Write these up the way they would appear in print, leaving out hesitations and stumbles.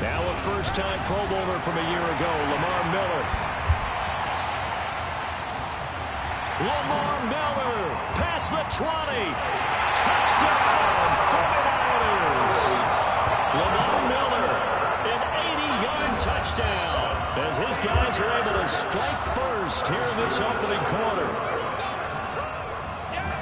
Now a first-time Pro Bowler from a year ago, Lamar Miller. Lamar Miller, past the 20. Touchdown, 49ers. Lamar Miller, an 80-yard touchdown, as his guys are able to strike first here in this opening quarter.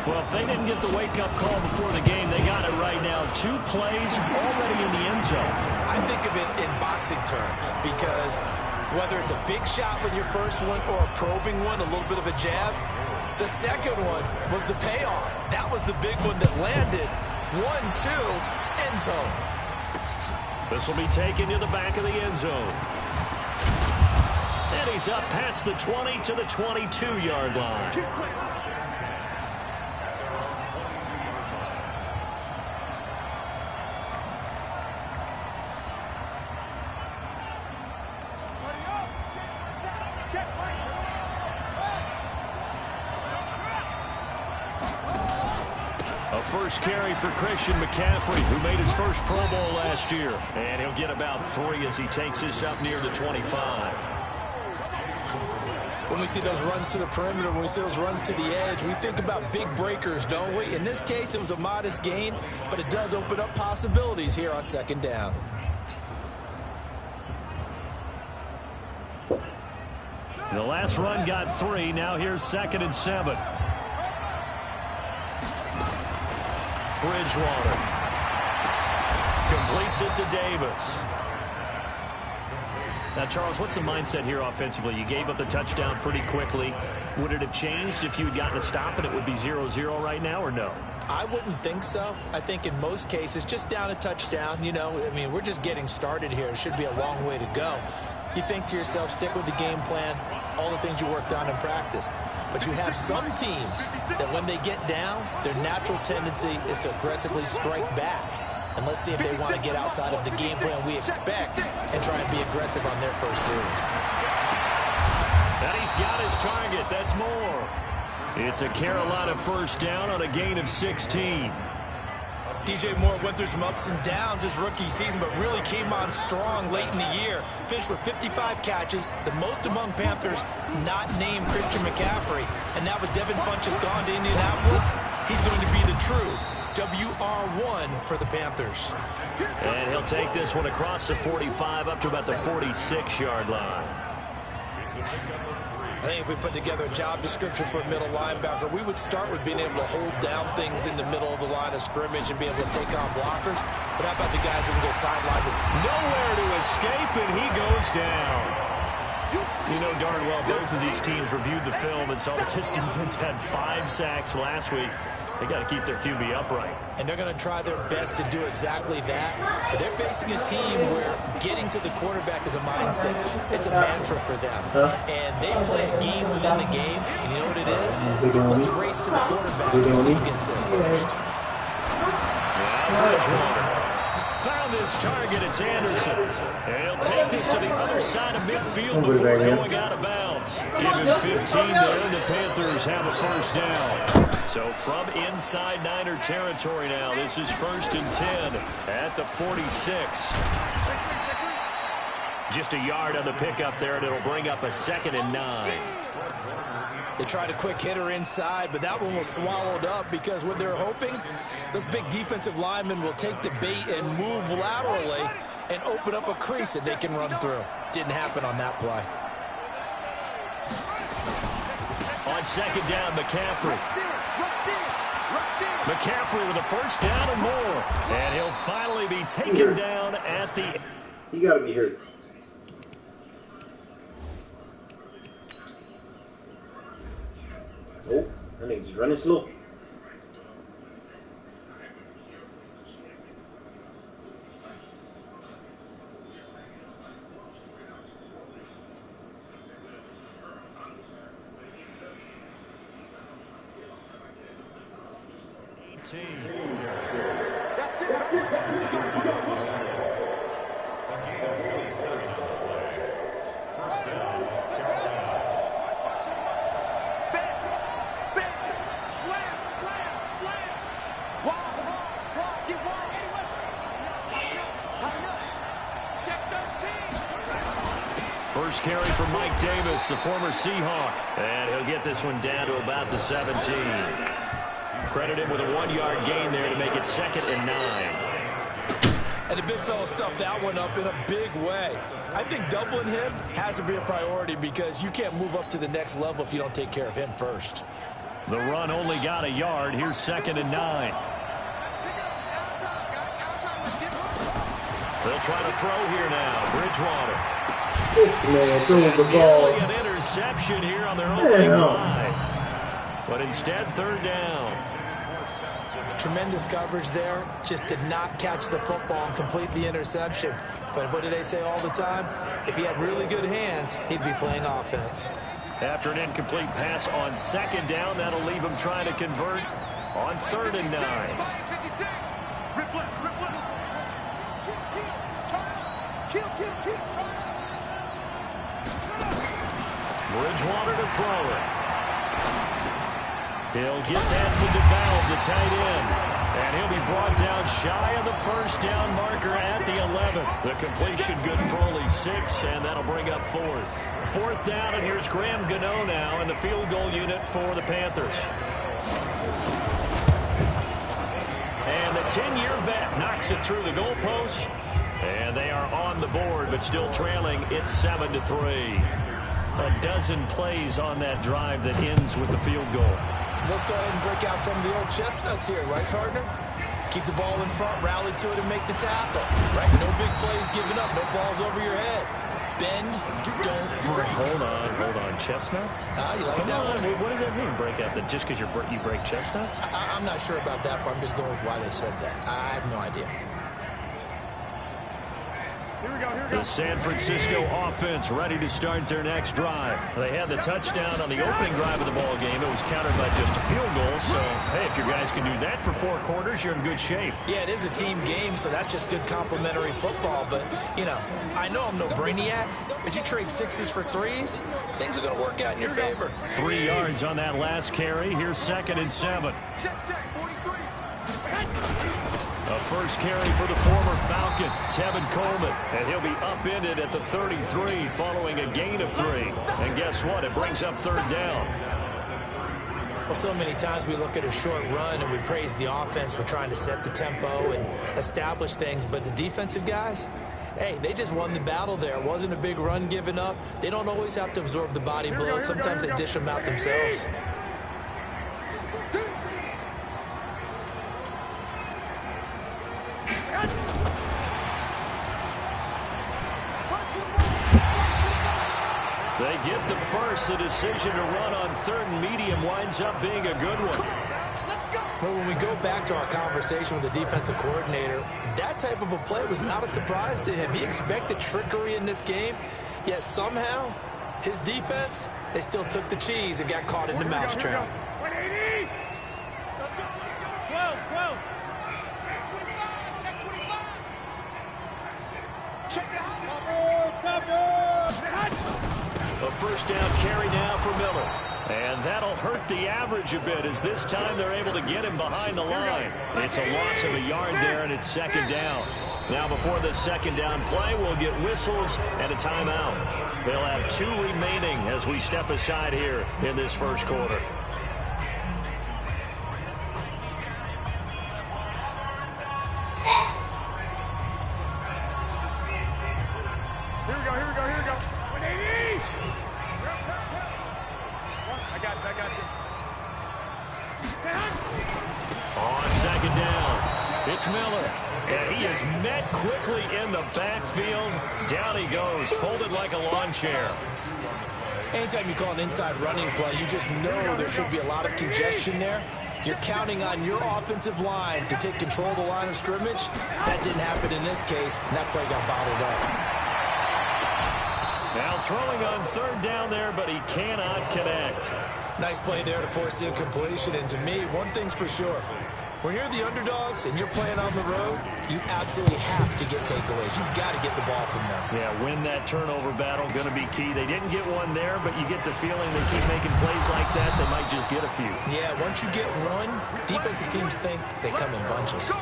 Well, if they didn't get the wake-up call before the game, they got it right now. 2 plays already in the end zone. I think of it in boxing terms, because whether it's a big shot with your first one or a probing one, a little bit of a jab, the second one was the payoff. That was the big one that landed. 1-2, end zone. This will be taken to the back of the end zone. And he's up past the 20 to the 22-yard line. First carry for Christian McCaffrey, who made his first Pro Bowl last year. And he'll get about 3 as he takes this up near the 25. When we see those runs to the perimeter, when we see those runs to the edge, we think about big breakers, don't we? In this case, it was a modest gain, but it does open up possibilities here on second down. The last run got 3. Now here's 2nd and 7. Bridgewater completes it to Davis. Now, Charles, what's the mindset here offensively? You gave up the touchdown pretty quickly. Would it have changed if you had gotten a stop and it would be 0-0 right now, or no? I wouldn't think so. I think in most cases, just down a touchdown, you know, I mean, we're just getting started here. It should be a long way to go. You think to yourself, stick with the game plan, all the things you worked on in practice. But you have some teams that when they get down, their natural tendency is to aggressively strike back. And let's see if they want to get outside of the game plan we expect and try and be aggressive on their first series. And he's got his target. That's more. It's a Carolina first down on a gain of 16. DJ Moore went through some ups and downs this rookie season, but really came on strong late in the year. Finished with 55 catches, the most among Panthers not named Christian McCaffrey. And now with Devin Funchess gone to Indianapolis, he's going to be the true WR1 for the Panthers. And he'll take this one across the 45 up to about the 46-yard line. I think if we put together a job description for a middle linebacker, we would start with being able to hold down things in the middle of the line of scrimmage and be able to take on blockers. But how about the guys who can go sideline to nowhere to escape, and he goes down. You know darn well both of these teams reviewed the film and saw that this defense had 5 sacks last week. They got to keep their QB upright. And they're going to try their best to do exactly that. But they're facing a team where getting to the quarterback is a mindset. It's a mantra for them. And they play a game within the game. And you know what it is? Let's race to the quarterback and see who gets there first. Found his target. It's Anderson. And he'll take this to the other side of midfield before going out of bounds. Give him 15 there, and the Panthers have a first down. So from inside Niner territory now, this is 1st and 10 at the 46. Just a yard on the pickup there, and it'll bring up a 2nd and 9. They tried a quick hitter inside, but that one was swallowed up because what they're hoping, those big defensive linemen will take the bait and move laterally and open up a crease that they can run through. Didn't happen on that play. On 2nd down, McCaffrey. McCaffrey with a first down and more. And he'll finally be taken down at the... You got to be hurt. Oh, I think he's running slow. First carry for Mike Davis, the former Seahawk. And he'll get this one down to about the 17. Credit him with a 1-yard gain there to make it 2nd and 9. And the big fella stuffed that one up in a big way. I think doubling him has to be a priority because you can't move up to the next level if you don't take care of him first. The run only got a yard. Here's 2nd and 9. They'll try to throw here now. Bridgewater. This man throwing the ball. Nearly an interception here on their opening drive. But instead, 3rd down. Tremendous coverage there. Just did not catch the football and complete the interception. But what do they say all the time? If he had really good hands, he'd be playing offense. After an incomplete pass on 2nd down, that'll leave him trying to convert on 3rd and 9. Bridgewater to throw it. He'll get that to DeValve, the tight end. And he'll be brought down shy of the 1st down marker at the 11. The completion good for only 6, and that'll bring up 4th. 4th down, and here's Graham Gano now in the field goal unit for the Panthers. And the 10-year vet knocks it through the goalpost. And they are on the board, but still trailing. It's 7-3. A dozen plays on that drive that ends with the field goal. Let's go ahead and break out some of the old chestnuts here, right, partner? Keep the ball in front, rally to it, and make the tackle. Right? No big plays given up, no balls over your head. Bend, don't break. Hold on. Chestnuts? You like that one? What does that mean, break out? Just because you break chestnuts? I'm not sure about that, but I'm just going with why they said that. I have no idea. The San Francisco offense ready to start their next drive. They had the touchdown on the opening drive of the ball game. It was countered by just a field goal. So, hey, if you guys can do that for 4 quarters, you're in good shape. Yeah, it is a team game, so that's just good complimentary football. But, you know, I know I'm no brainiac, but you trade 6s for 3s, things are going to work out in your favor. 3 yards on that last carry. Here's 2nd and 7. A first carry for the former Falcon, Tevin Coleman. And he'll be upended at the 33 following a gain of 3. And guess what? It brings up 3rd down. Well, so many times we look at a short run and we praise the offense for trying to set the tempo and establish things. But the defensive guys, hey, they just won the battle there. It wasn't a big run given up. They don't always have to absorb the body blows. Sometimes they dish them out themselves. They get the first. The decision to run on 3rd and medium winds up being a good one. Well, when we go back to our conversation with the defensive coordinator, that type of a play was not a surprise to him. He expected trickery in this game, yet somehow his defense, they still took the cheese and got caught in the mousetrap. 180. 12. Check this. A first down carry now for Miller. And that'll hurt the average a bit as this time they're able to get him behind the line. It's a loss of a yard there, and it's 2nd down. Now before the 2nd down play, we'll get whistles and a timeout. They'll have 2 remaining as we step aside here in this first quarter. Here we go. 180. I got it. On 2nd down, it's Miller. And he is met quickly in the backfield. Down he goes, folded like a lawn chair. Anytime you call an inside running play, you just know there should be a lot of congestion there. You're counting on your offensive line to take control of the line of scrimmage. That didn't happen in this case, and that play got bottled up. Now throwing on 3rd down there, but he cannot connect. Nice play there to force the incompletion. And to me, one thing's for sure. When you're the underdogs and you're playing on the road, you absolutely have to get takeaways. You've got to get the ball from them. Yeah, win that turnover battle, going to be key. They didn't get one there, but you get the feeling they keep making plays like that, they might just get a few. Yeah, once you get one, defensive teams think they come in bunches.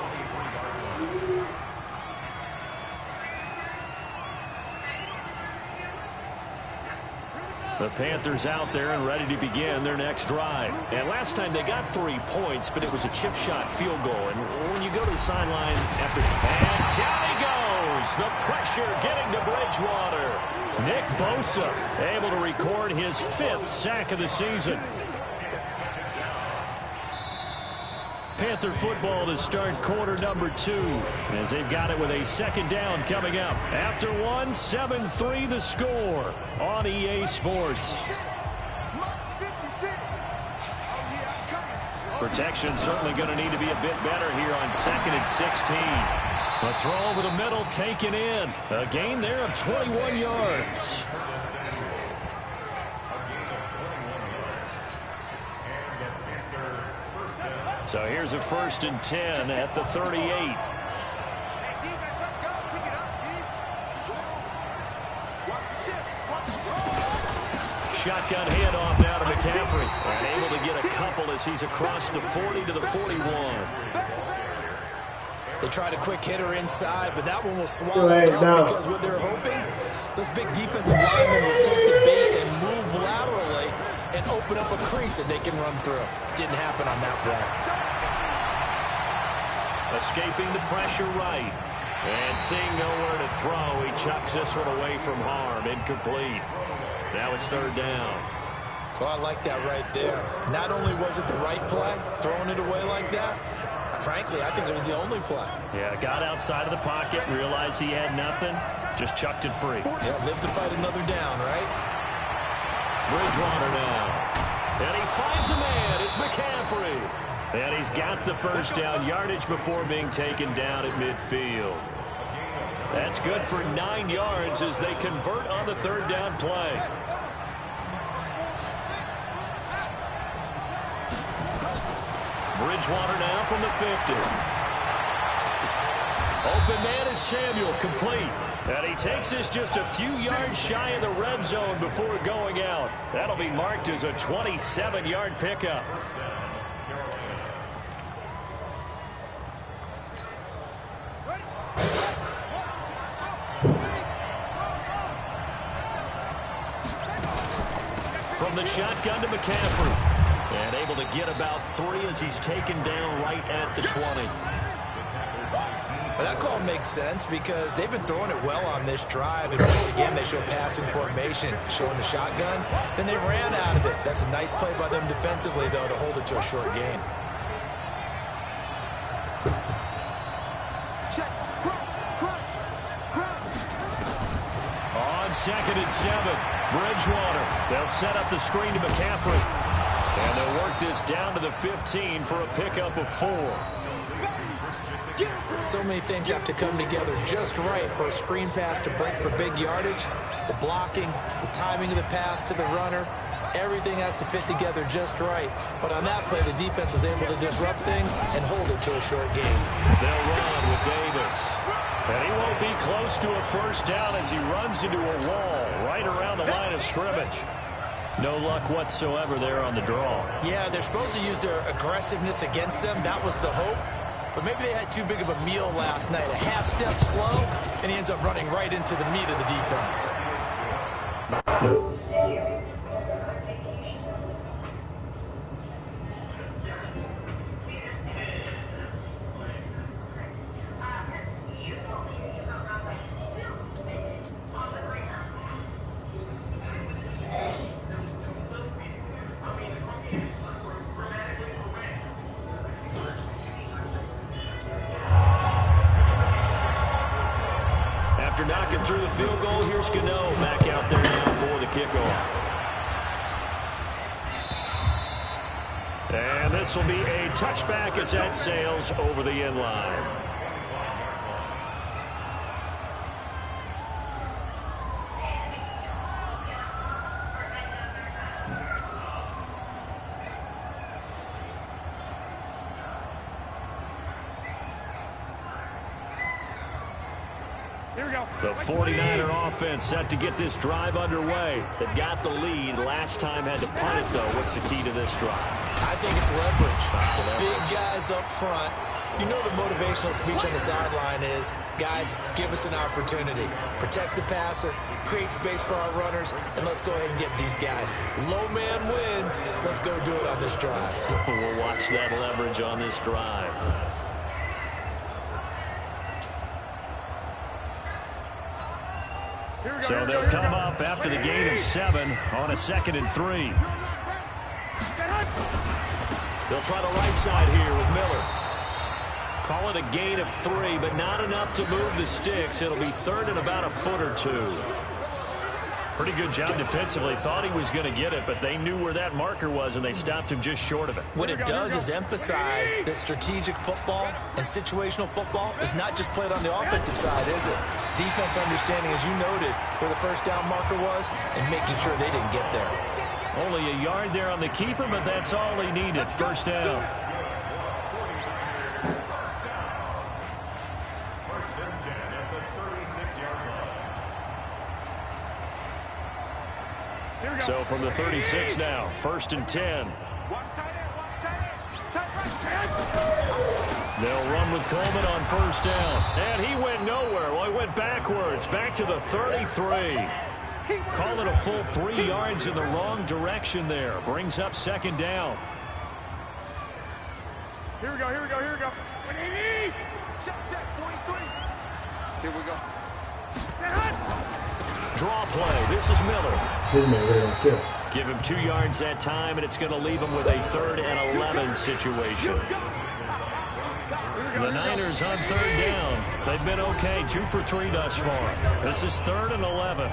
The Panthers out there and ready to begin their next drive. And last time they got 3 points, but it was a chip shot field goal. And when you go to the sideline after... And down he goes! The pressure getting to Bridgewater. Nick Bosa able to record his 5th sack of the season. Panther football to start quarter number 2 as they've got it with a 2nd down coming up. After 1, 7-3 the score on EA Sports. Protection certainly going to need to be a bit better here on 2nd and 16. A throw over the middle taken in. A gain there of 21 yards. So here's a 1st and 10 at the 38. Shotgun handoff now to McCaffrey. And able to get a couple as he's across the 40 to the 41. They tried a quick hitter inside, but that one will swallow up because what they're hoping, those big defensive linemen will take the bait and move laterally and open up a crease that they can run through. Didn't happen on that play. Escaping the pressure right. And seeing nowhere to throw, he chucks this one away from harm. Incomplete. Now it's 3rd down. Well, I like that right there. Not only was it the right play, throwing it away like that, frankly, I think it was the only play. Yeah, got outside of the pocket, realized he had nothing, just chucked it free. Yeah, live to fight another down, right? Bridgewater now. And he finds a man. It's McCaffrey. And he's got the 1st down yardage before being taken down at midfield. That's good for 9 yards as they convert on the 3rd down play. Bridgewater now from the 50. Open man is Samuel, complete. And he takes this just a few yards shy of the red zone before going out. That'll be marked as a 27-yard pickup. From the shotgun to McCaffrey. And able to get about 3 as he's taken down right at the 20. But that call makes sense because they've been throwing it well on this drive. And once again, they show passing formation, showing the shotgun. Then they ran out of it. That's a nice play by them defensively, though, to hold it to a short gain. On 2nd and 7, Bridgewater. They'll set up the screen to McCaffrey. And they'll work this down to the 15 for a pickup of 4. So many things have to come together just right for a screen pass to break for big yardage. The blocking, the timing of the pass to the runner, everything has to fit together just right. But on that play, the defense was able to disrupt things and hold it to a short gain. They'll run with Davis. And he won't be close to a 1st down as he runs into a wall right around the line of scrimmage. No luck whatsoever there on the draw. Yeah, they're supposed to use their aggressiveness against them. That was the hope. But maybe they had too big of a meal last night. A half step slow, and he ends up running right into the meat of the defense. After knocking through the field goal, here's Gano back out there now for the kickoff. And this will be a touchback as that sails over the end line. Here we go. The 49er offense set to get this drive underway. They've got the lead. Last time had to punt it, though. What's the key to this drive? I think it's leverage. Big guys up front. You know the motivational speech on the sideline is, guys, give us an opportunity. Protect the passer, create space for our runners, and let's go ahead and get these guys. Low man wins. Let's go do it on this drive. We'll watch that leverage on this drive. So they'll come up after the gain of 7 on a 2nd and 3. They'll try the right side here with Miller. Call it a gain of 3, but not enough to move the sticks. It'll be 3rd and about a foot or 2. Pretty good job defensively. Thought he was going to get it, but they knew where that marker was, and they stopped him just short of it. What it does is emphasize that strategic football and situational football is not just played on the offensive side, is it? Defense understanding, as you noted, where the first down marker was and making sure they didn't get there. Only a yard there on the keeper, but that's all he needed. First down. So from the 36 now, 1st and 10. They'll run with Coleman on 1st down. And he went nowhere. Well, he went backwards, back to the 33. Call it a full 3 yards in the wrong direction there. Brings up 2nd down. Here we go, here we go, here we go. 180! Check, 43. Here we go. Draw play. This is Miller. Give him 2 yards that time, and it's going to leave him with a 3rd and 11 situation. The Niners on 3rd down. They've been okay, 2 for 3 thus far. This is 3rd and 11.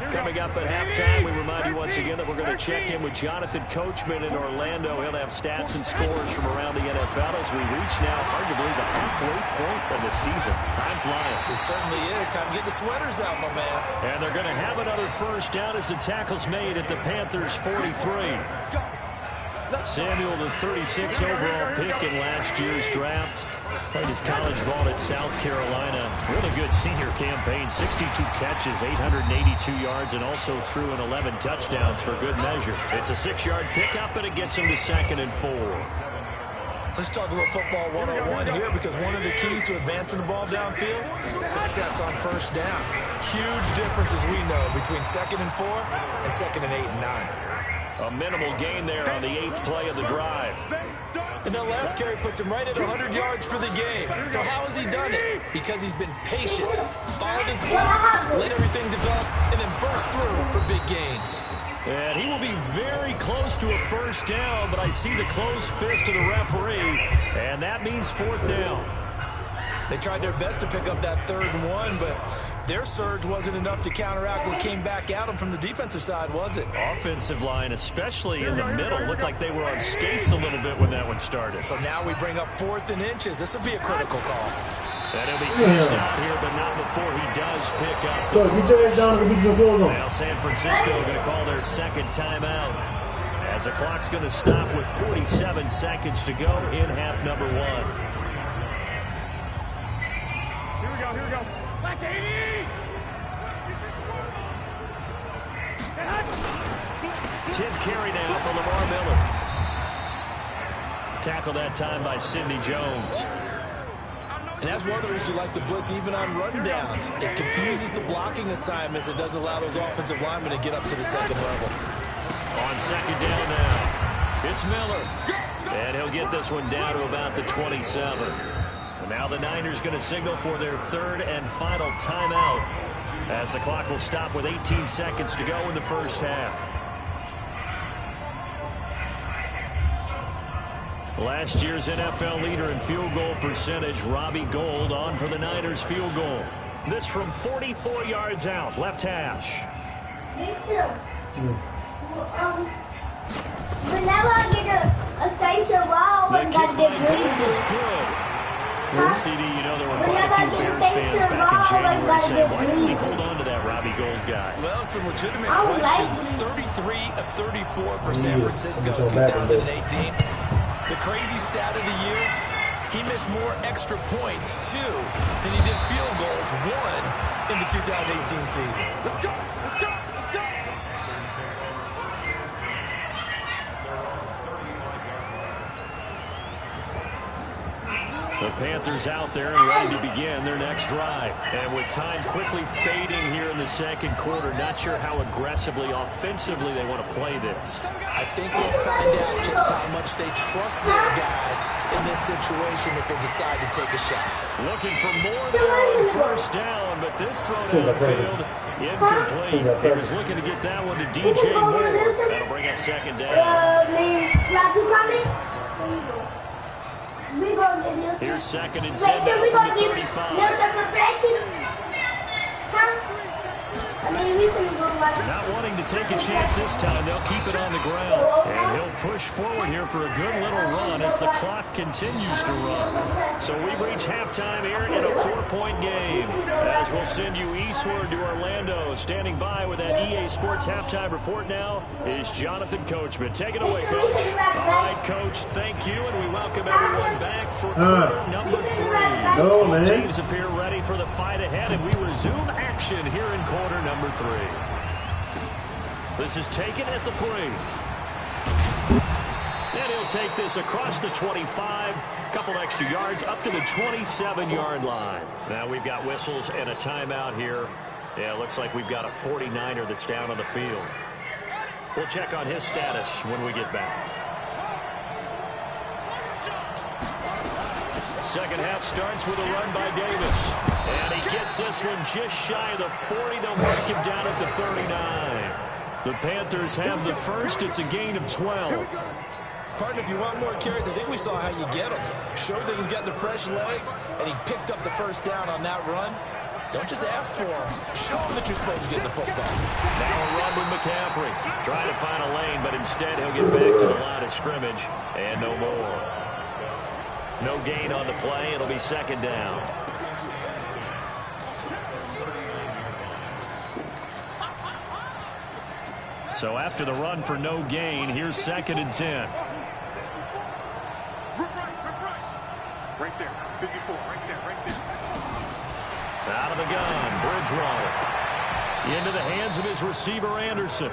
Coming up at halftime, we remind you once again that we're going to check in with Jonathan Coachman in Orlando. He'll have stats and scores from around the NFL as we reach now arguably the halfway point of the season. Time flying. It certainly is. Time to get the sweaters out, my man. And they're going to have another 1st down as the tackle's made at the Panthers' 43. Samuel, the 36 overall pick in last year's draft. Played his college ball at South Carolina. Really good senior campaign. 62 catches, 882 yards, and also threw in 11 touchdowns for good measure. It's a 6-yard pickup, and it gets him to 2nd and 4. Let's talk a little football 101 here, because one of the keys to advancing the ball downfield, success on 1st down. Huge difference, as we know, between 2nd and 4 and 2nd and 8 and 9. A minimal gain there on the 8th play of the drive. And that last carry puts him right at 100 yards for the game. So how has he done it? Because he's been patient, followed his blocks, let everything develop, and then burst through for big gains. And he will be very close to a 1st down, but I see the closed fist of the referee, and that means 4th down. They tried their best to pick up that 3rd and 1, but their surge wasn't enough to counteract what came back at them from the defensive side, was it? Offensive line, especially in the middle, looked like they were on skates a little bit when that one started. So now we bring up 4th and inches. This will be a critical call. And he'll be touched out here, but not before he does pick up the Now San Francisco going to call their 2nd timeout, as the clock's going to stop with 47 seconds to go in half number 1. Here we go. Back 80! 10th carry now for Lamar Miller. Tackle that time by Sidney Jones. And that's one of the reasons you like to blitz even on rundowns. It confuses the blocking assignments. It doesn't allow those offensive linemen to get up to the 2nd level. On 2nd down now, it's Miller. And he'll get this one down to about the 27. And now the Niners going to signal for their 3rd and final timeout, as the clock will stop with 18 seconds to go in the 1st half. Last year's NFL leader in field goal percentage, Robbie Gould, on for the Niners field goal. This from 44 yards out, left hash. Whenever I get a station ball, The kick by Gould is good. CD, you know there were quite a few Bears fans back in January saying, why didn't we hold on to that Robbie Gould guy? Well, it's a legitimate question. 33 of 34 for San Francisco, 2018. The crazy stat of the year, he missed more extra points, 2, than he did field goals, 1, in the 2018 season. Let's go! The Panthers out there and ready to begin their next drive. And with time quickly fading here in the second quarter, not sure how aggressively, offensively they want to play this. I think we'll find out just how much they trust their guys in this situation if they decide to take a shot. Looking for more there on first down, but this throw downfield incomplete. He was looking to get that one to DJ Moore. That'll bring up second down. Here's second and 10 now from the 35. Not wanting to take a chance this time, they'll keep it on the ground. And he'll push forward here for a good little run as the clock continues to run. So we reach halftime here in a 4-point game. As we'll send you eastward to Orlando. Standing by with that EA Sports halftime report now is Jonathan Coachman. Take it away, Coach. All right, Coach, thank you, and we welcome everyone back for quarter number 3. All teams appear ready for the fight ahead, and we resume action here in quarter number 3. This is taken at the 3. And he'll take this across the 25. A couple extra yards up to the 27-yard line. Now we've got whistles and a timeout here. Yeah, it looks like we've got a 49er that's down on the field. We'll check on his status when we get back. Second half starts with a run by Davis. And he gets this one just shy of the 40. They'll mark him down at the 39. The Panthers have the first. It's a gain of 12. Partner, if you want more carries, I think we saw how you get them. Showed that he's got the fresh legs, and he picked up the first down on that run. Don't just ask for him. Show him that you're supposed to get the football. Now a run with McCaffrey. Trying to find a lane, but instead he'll get back to the line of scrimmage. And no more. No gain on the play. It'll be second down. So after the run for no gain, here's second and 10. Right there, 54, right there. Out of the gun, Bridgewater. Into the hands of his receiver, Anderson.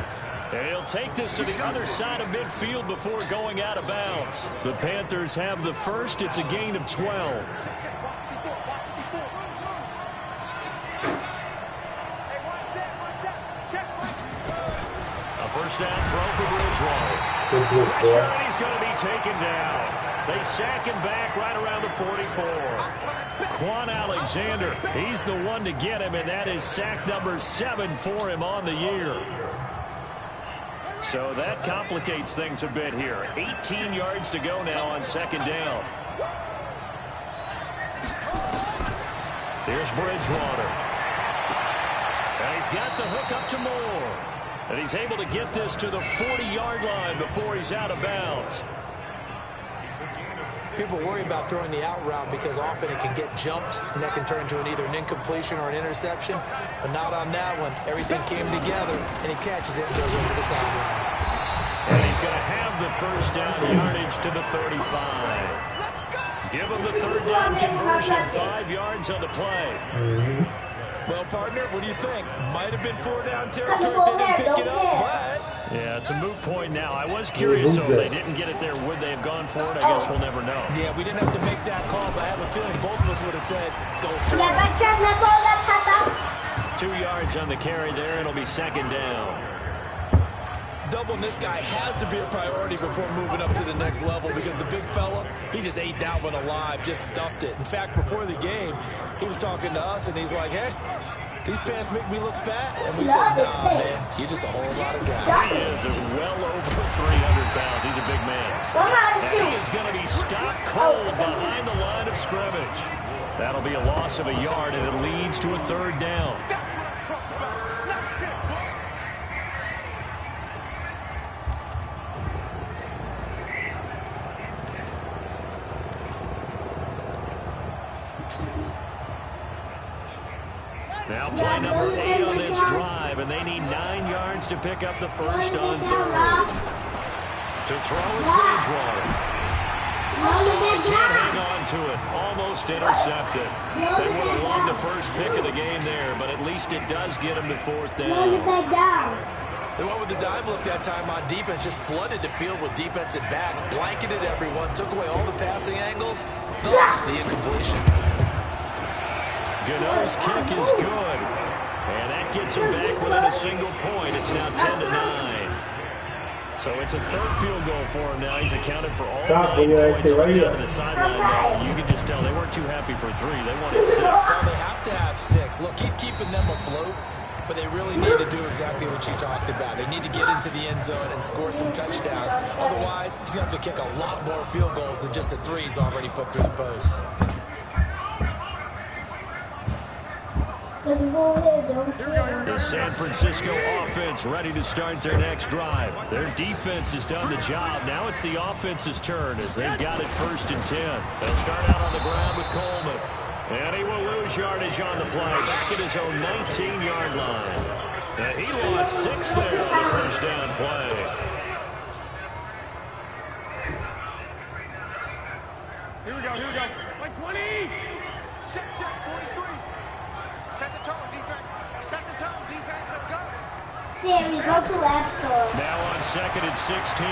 And he'll take this to the other side of midfield before going out of bounds. The Panthers have the first. It's a gain of 12. First down throw for Bridgewater. Pressure, and he's going to be taken down. They sack him back right around the 44. Quan Alexander, he's the one to get him, and that is sack number 7 for him on the year. So that complicates things a bit here. 18 yards to go now on second down. Here's Bridgewater. And he's got the hook up to Moore. And he's able to get this to the 40-yard line before he's out of bounds. People worry about throwing the out route because often it can get jumped, and that can turn into either an incompletion or an interception. But not on that one. Everything came together, and he catches it and goes over the sideline. And he's going to have the first down yardage to the 35. Give him the third down conversion, 5 yards on the play. Well, partner, what do you think? Might have been 4-down territory if they didn't pick it up, but... Yeah, it's a moot point now. I was curious, so if they didn't get it there, would they have gone for it? I guess we'll never know. Yeah, we didn't have to make that call, but I have a feeling both of us would have said, go for it. 2 yards on the carry there. It'll be second down. Doubling this guy has to be a priority before moving up to the next level because the big fella, he just ate that one alive, just stuffed it. In fact, before the game, he was talking to us, and he's like, hey, these pants make me look fat. And we said, nah, man, you're just a whole lot of guy. He is well over 300 pounds. He's a big man. And he is going to be stopped cold behind the line of scrimmage. That'll be a loss of a yard, and it leads to a third down. Now play number 8 on this drive, and they need 9 yards to pick up the first on third. To throw is Bridgewater. Can't hang on to it. Almost intercepted. They would have won the first pick of the game there, but at least it does get him to fourth down. They went with the dime look that time on defense, just flooded the field with defensive backs, blanketed everyone, took away all the passing angles, thus the incompletion. Gano's kick is good, and that gets him back within a single point. It's now 10-9. So it's a third field goal for him now. He's accounted for all 9 points on down to the sideline now. You can just tell they weren't too happy for 3. They wanted 6. So they have to have 6. Look, he's keeping them afloat, but they really need to do exactly what you talked about. They need to get into the end zone and score some touchdowns. Otherwise, he's going to have to kick a lot more field goals than just the 3 he's already put through the post. The San Francisco offense ready to start their next drive. Their defense has done the job. Now it's the offense's turn as they've got it 1st and 10. They'll start out on the ground with Coleman. And he will lose yardage on the play, back at his own 19-yard line. And he lost 6 there on the first down play. Here we go. Like 20. Check, 43. Set the tone, defense. Set the tone, defense. Let's go. Sammy, go to left. Now on 2nd and 16.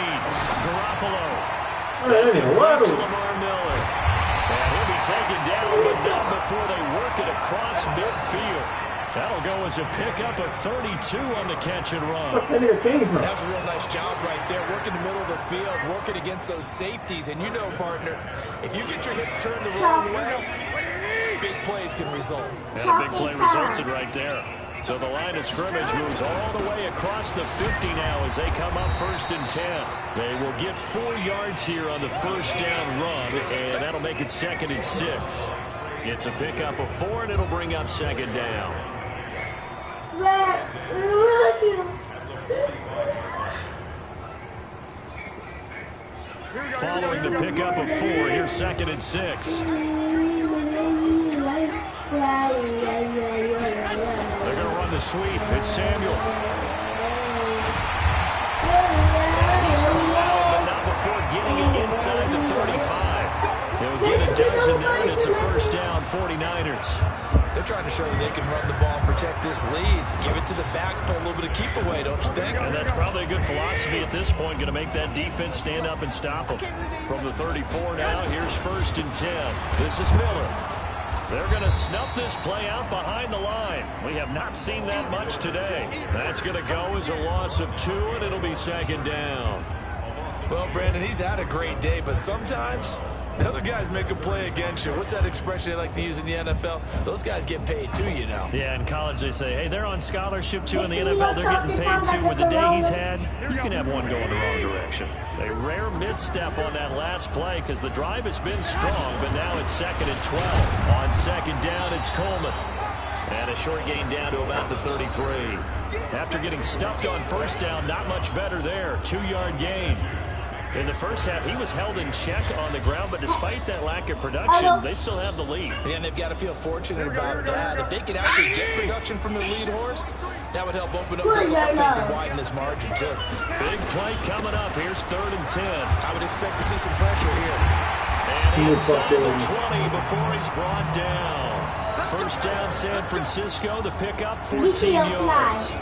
Garoppolo. Hey, Back to Lamar Miller. And he'll be taken down, but not before they work it across midfield. That'll go as a pickup of 32 on the catch and run. That's a real nice job right there, working the middle of the field, working against those safeties. And you know, partner, if you get your hips turned the wrong way, big plays can result. And a big play resulted right there. So the line of scrimmage moves all the way across the 50 now as they come up 1st and 10. They will get 4 yards here on the first down run, and that'll make it 2nd and 6. It's a pickup of 4, and it'll bring up 2nd down. Following the pickup of 4, here's 2nd and 6. They're going to run the sweep. It's Samuel. He's caught out, but not before getting it inside the 35. He'll get a dozen there, and it's a first down, 49ers. They're trying to show that they can run the ball and protect this lead. Give it to the backs, play a little bit of keep away, don't you think? And that's probably a good philosophy at this point, going to make that defense stand up and stop them. From the 34 now, here's 1st and 10. This is Miller. They're going to snuff this play out behind the line. We have not seen that much today. That's going to go as a loss of 2, and it'll be 2nd down. Well, Brandon, he's had a great day, but sometimes the other guys make a play against you. What's that expression they like to use in the NFL? Those guys get paid too, you know. Yeah, in college they say, hey, they're on scholarship too. In the NFL, they're getting paid too. With the day he's had, you can have one going the wrong direction. A rare misstep on that last play because the drive has been strong, but now it's 2nd and 12. On 2nd down, it's Coleman. And a short gain down to about the 33. After getting stuffed on first down, not much better there. 2-yard gain. In the first half, he was held in check on the ground, but despite that lack of production, they still have the lead. Yeah, and they've got to feel fortunate about that. If they could actually get production from the lead horse, that would help open up this offense and widen this margin, too. Big play coming up. Here's 3rd and 10. I would expect to see some pressure here. And inside the 20 before he's brought down. First down, San Francisco. The pickup, 14 yards.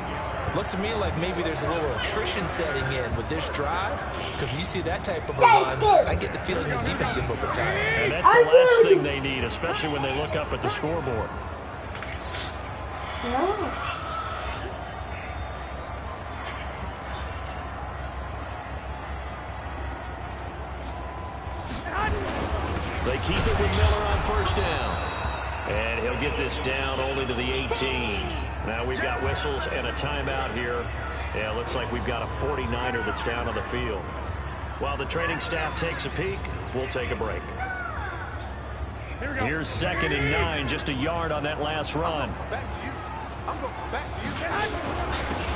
Looks to me like maybe there's a little attrition setting in with this drive, because when you see that type of a run, I get the feeling the defense is going to move tired. And that's the last thing they need, especially when they look up at the scoreboard. They keep it with Miller on first down. And he'll get this down only to the 18. Now we've got whistles and a timeout here. Yeah, it looks like we've got a 49er that's down on the field. While the training staff takes a peek, we'll take a break. Here's 2nd and 9, just a yard on that last run. I'm going back to you.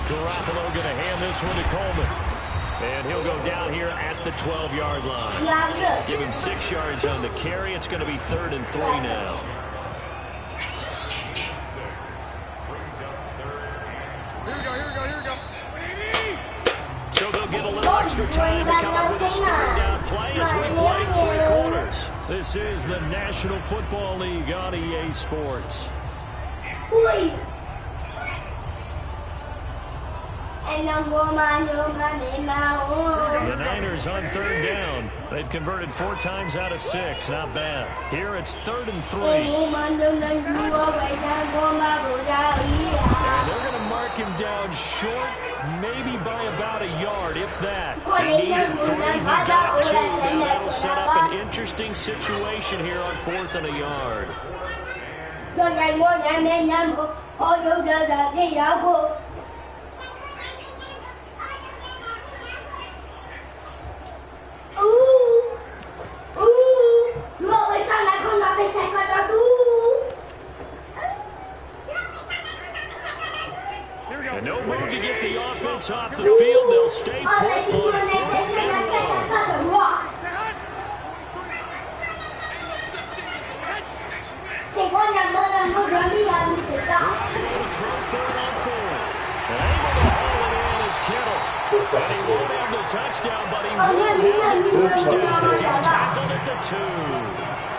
Garoppolo going to hand this one to Coleman. And he'll go down here at the 12-yard line. Give him 6 yards on the carry. It's going to be 3rd and 3 now. Here we go. So they'll get a little extra time to come up with a third down play as we play 3 quarters. This is the National Football League on EA Sports. The Niners on third down. They've converted 4 times out of 6. Not bad. Here it's 3rd and 3. And they're going to mark him down short, maybe by about a yard, if that. He needed 3. He got 2. Now that'll set up an interesting situation here on 4th and a yard. And no move to get the offense off the field. They'll stay put on 4th and 1. And he won't have the touchdown, but he will have the first down as he's tackled at the 2.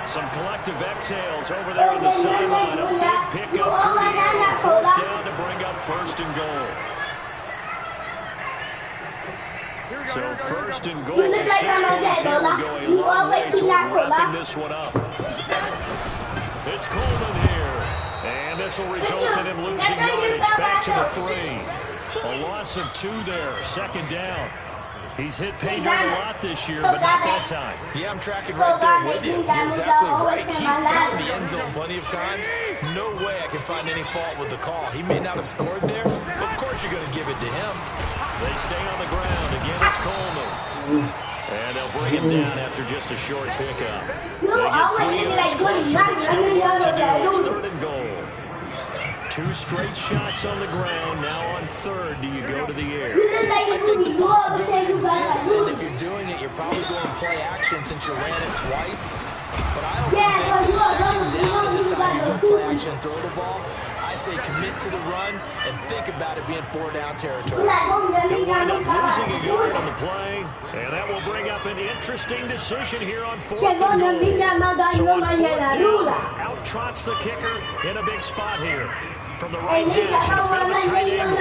Some collective exhales over there on the sideline. A big pickup through the air. 4th down to bring up 1st and goal. So 1st and goal, 6 points here would go a long way toward wrapping this one up. It's Coleman here. And this will result in him losing yardage back to the 3. A loss of 2 there, 2nd down. He's hit pay dirt a lot this year, but not that time. Yeah, I'm tracking right there with you. You're exactly right. He's gotten the end zone plenty of times. No way I can find any fault with the call. He may not have scored there, but of course you're going to give it to him. They stay on the ground. Again, it's Coleman. And they'll bring him down after just a short pickup. They get 3 yards closer, but still work to do. It's 3rd and goal. 2 straight shots on the ground. Now on 3rd, do you go to the air? I think the possibility exists, and if you're doing it, you're probably going to play action since you ran it twice. But I don't think the 2nd down is a time you can play action and throw the ball. I say commit to the run and think about it being 4-down territory. He'll wind up losing a yard on the play, and that will bring up an interesting decision here on 4th and goal. So on 4th down, out trots the kicker in a big spot here. From the right hash and a bit of a tight angle.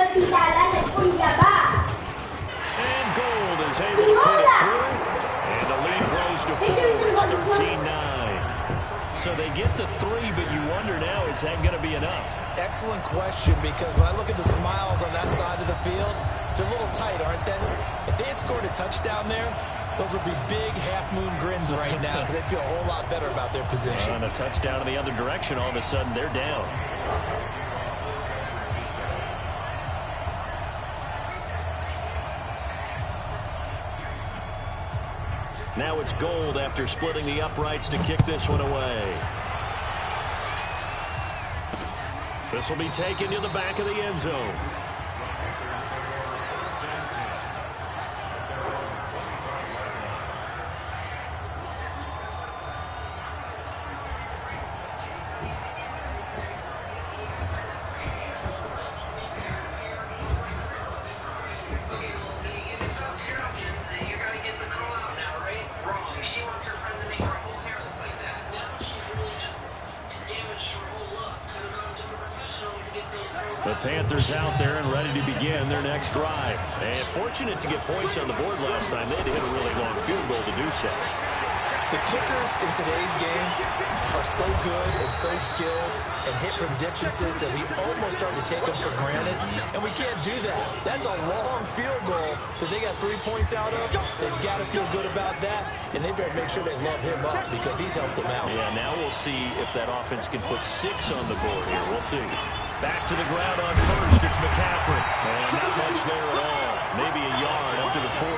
And Gold is able to put it through. And the lead grows to 4. It's 13-9. So they get the 3, but you wonder now, is that going to be enough? Excellent question, because when I look at the smiles on that side of the field, they're a little tight, aren't they? If they had scored a touchdown there, those would be big half-moon grins right now because they'd feel a whole lot better about their position. On a touchdown in the other direction, all of a sudden they're down. Now it's Gold after splitting the uprights to kick this one away. This will be taken to the back of the end zone. The Panthers out there and ready to begin their next drive. And fortunate to get points on the board last time. They had to hit a really long field goal to do so. The kickers in today's game are so good and so skilled and hit from distances that we almost start to take them for granted, and we can't do that. That's a long field goal that they got 3 points out of. They've got to feel good about that, and they better make sure they love him up because he's helped them out. Yeah, now we'll see if that offense can put 6 on the board here. We'll see. Back to the ground on 1st. It's McCaffrey. And not much there at all. Maybe a yard up to the 43.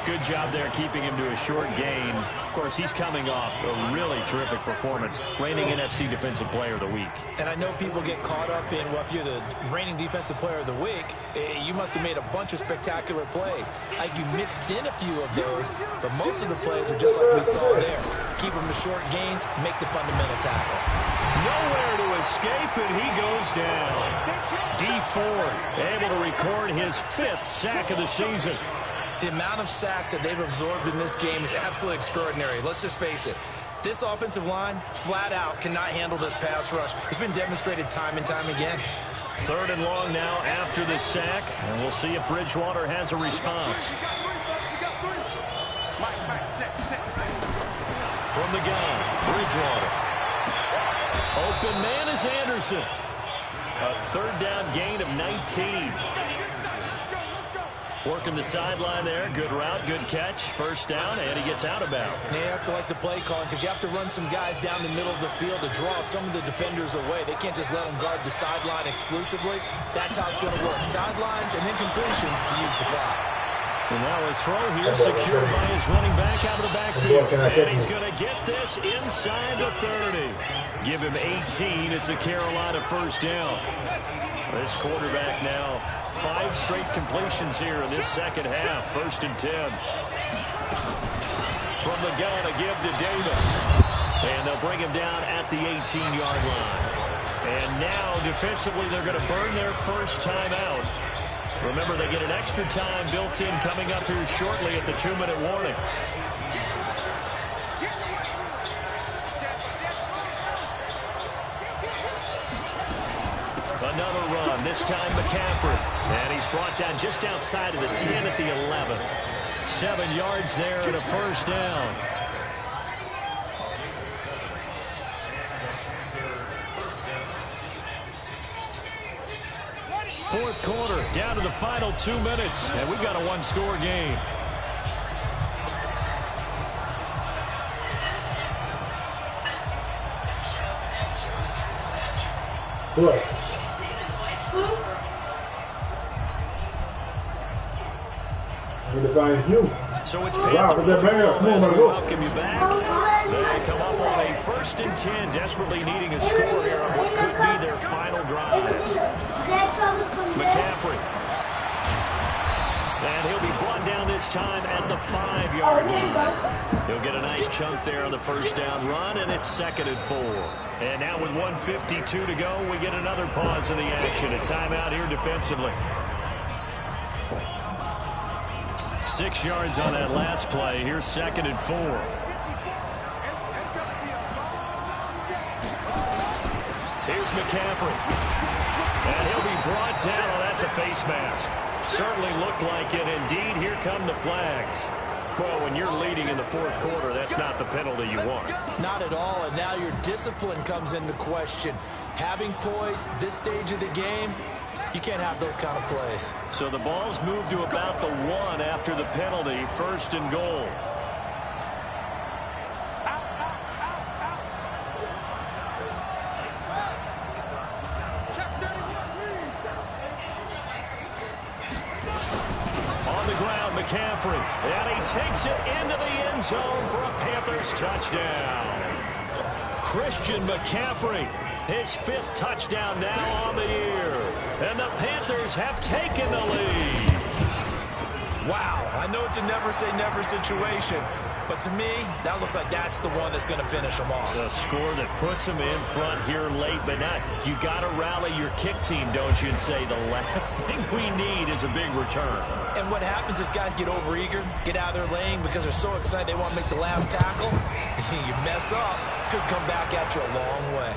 Good job there keeping him to a short gain. Of course, he's coming off a really terrific performance, reigning NFC Defensive Player of the Week. And I know people get caught up in, well, if you're the reigning Defensive Player of the Week, you must have made a bunch of spectacular plays. Like you mixed in a few of those, but most of the plays are just like we saw there. Keep them to short gains, make the fundamental tackle. Nowhere to escape, and he goes down. Dee Ford able to record his 5th sack of the season. The amount of sacks that they've absorbed in this game is absolutely extraordinary. Let's just face it. This offensive line, flat out, cannot handle this pass rush. It's been demonstrated time and time again. 3rd and long now after the sack, and we'll see if Bridgewater has a response. From the gun, Bridgewater. Open man is Anderson. A 3rd down gain of 19. Working the sideline there. Good route, good catch. 1st down, and he gets out of bounds. You have to like the play calling because you have to run some guys down the middle of the field to draw some of the defenders away. They can't just let them guard the sideline exclusively. That's how it's going to work. Sidelines and incompletions to use the clock. And now a throw here secured by his running back out of the backfield. And he's going to get this inside the 30. Give him 18. It's a Carolina 1st down. This quarterback now 5 straight completions here in this 2nd half. 1st and 10. From the gun, a give to Davis. And they'll bring him down at the 18-yard line. And now, defensively, they're going to burn their 1st timeout. Remember, they get an extra time built in coming up here shortly at the 2-minute warning. Another run, this time McCaffrey. And he's brought down just outside of the 10 at the 11. 7 yards there and a 1st down. Fourth quarter, down to the final 2 minutes, and we've got a 1-score game. What? So it's Panther football as we welcome you back. They come up on a 1st and 10, desperately needing a score here on what could be their final drive. McCaffrey. And he'll be brought down this time at the 5-yard line. He'll get a nice chunk there on the 1st down run, and it's 2nd and 4. And now with 1:52 to go, we get another pause in the action. A timeout here defensively. 6 yards on that last play. Here's 2nd and 4. Here's McCaffrey. And he'll be brought down. Oh, that's a face mask. Certainly looked like it. Indeed, here come the flags. Well, when you're leading in the 4th quarter, that's not the penalty you want. Not at all, and now your discipline comes into question. Having poise this stage of the game, you can't have those kind of plays. So the ball's moved to about the 1 after the penalty. 1st and goal. On the ground, McCaffrey. And he takes it into the end zone for a Panthers touchdown. Christian McCaffrey. His 5th touchdown now on the year. And the Panthers have taken the lead. Wow, I know it's a never-say-never situation, but to me, that looks like that's the one that's going to finish them off. The score that puts them in front here late, but not. You got to rally your kick team, don't you, and say the last thing we need is a big return. And what happens is guys get overeager, get out of their lane because they're so excited they want to make the last tackle. You mess up, could come back at you a long way.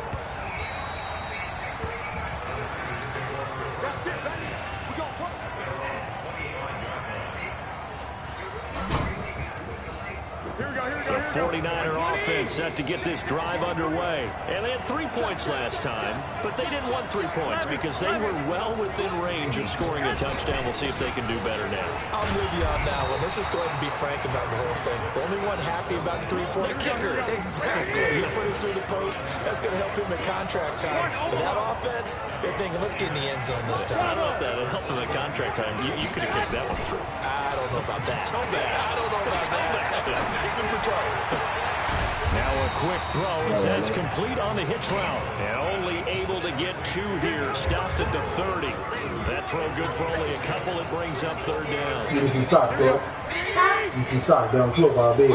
The 49er offense set to get this drive underway. And they had 3 points last time, but they didn't want 3 points because they were well within range of scoring a touchdown. We'll see if they can do better now. I'm with you on that one. Let's just go ahead and be frank about the whole thing. The only one happy about the 3-point kicker. Exactly. He put it through the post. That's going to help him at contract time. But that offense, they're thinking, let's get in the end zone this time. I don't know if that would help him at contract time. You could have kicked that one through. I don't know about that. I don't know about that. Super tough. Now a quick throw, and that's complete on the hitch route. And only able to get 2 here. Stopped at the 30. That throw good for only a couple. It brings up 3rd down. Give me some socks, bro. Give me some socks down football, big.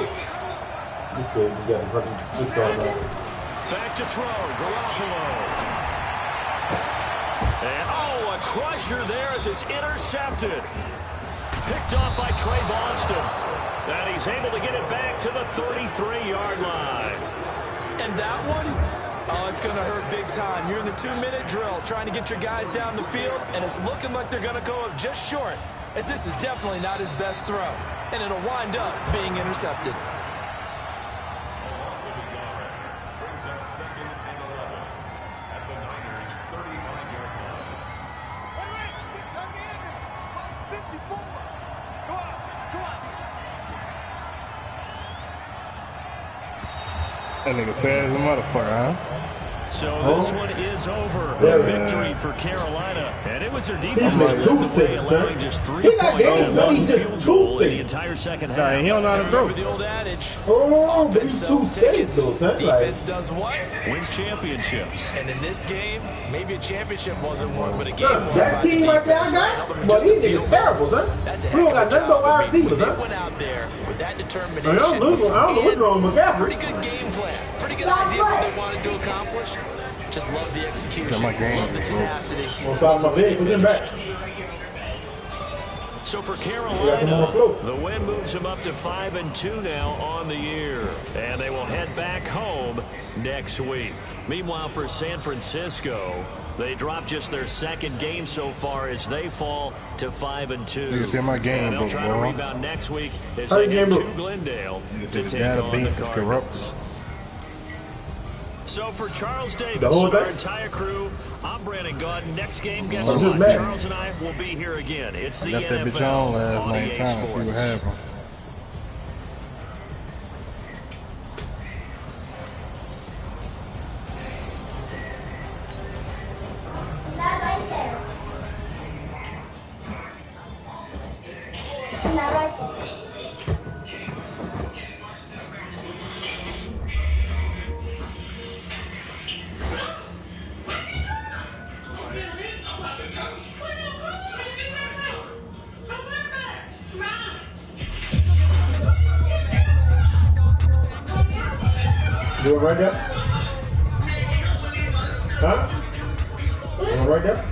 Back to throw. Garoppolo. And, a crusher there as it's intercepted. Picked off by Trey Boston. And he's able to get it back to the 33-yard line. And that one, Oh, it's going to hurt big time. You're in the 2-minute drill trying to get your guys down the field, and it's looking like they're going to go up just short, as this is definitely not his best throw, and it'll wind up being intercepted. That nigga sad as a motherfucker, huh? So this one is over. A victory for Carolina. And it was their defense that led the way, allowing just 3 points and 1 field goal in the entire second half. He don't know how to throw. Remember the old adage, Oh, but offense he's sells tickets, defense like, does what? Wins championships. And in this game, maybe a championship wasn't won, but a game was. that team right there I got, but he is terrible, son. That's a We heck don't of got a nothing but job. wide I mean, receivers, when they huh? went out there with that determination, I don't know what's wrong with McCaffrey. pretty good game plan, pretty good idea what they wanted to accomplish. Just love the execution, love the tenacity. We'll stop my big, put him back. So for Carolina, the win moves them up to 5-2 now on the year. And they will head back home next week. Meanwhile, for San Francisco, they dropped just their 2nd game so far as they fall to 5-2. You see my game, and they'll try to boy. rebound next week as they head to Glendale to take on the Cardinals. So for Charles Davis, our entire crew, I'm Brandon Gordon. Next game, guess what? Charles and I will be here again. It's the Left that bitch NFL on last on night EA trying to see what Sports. happened. Is that right there? Not right there. You want right there? Huh? You want right there?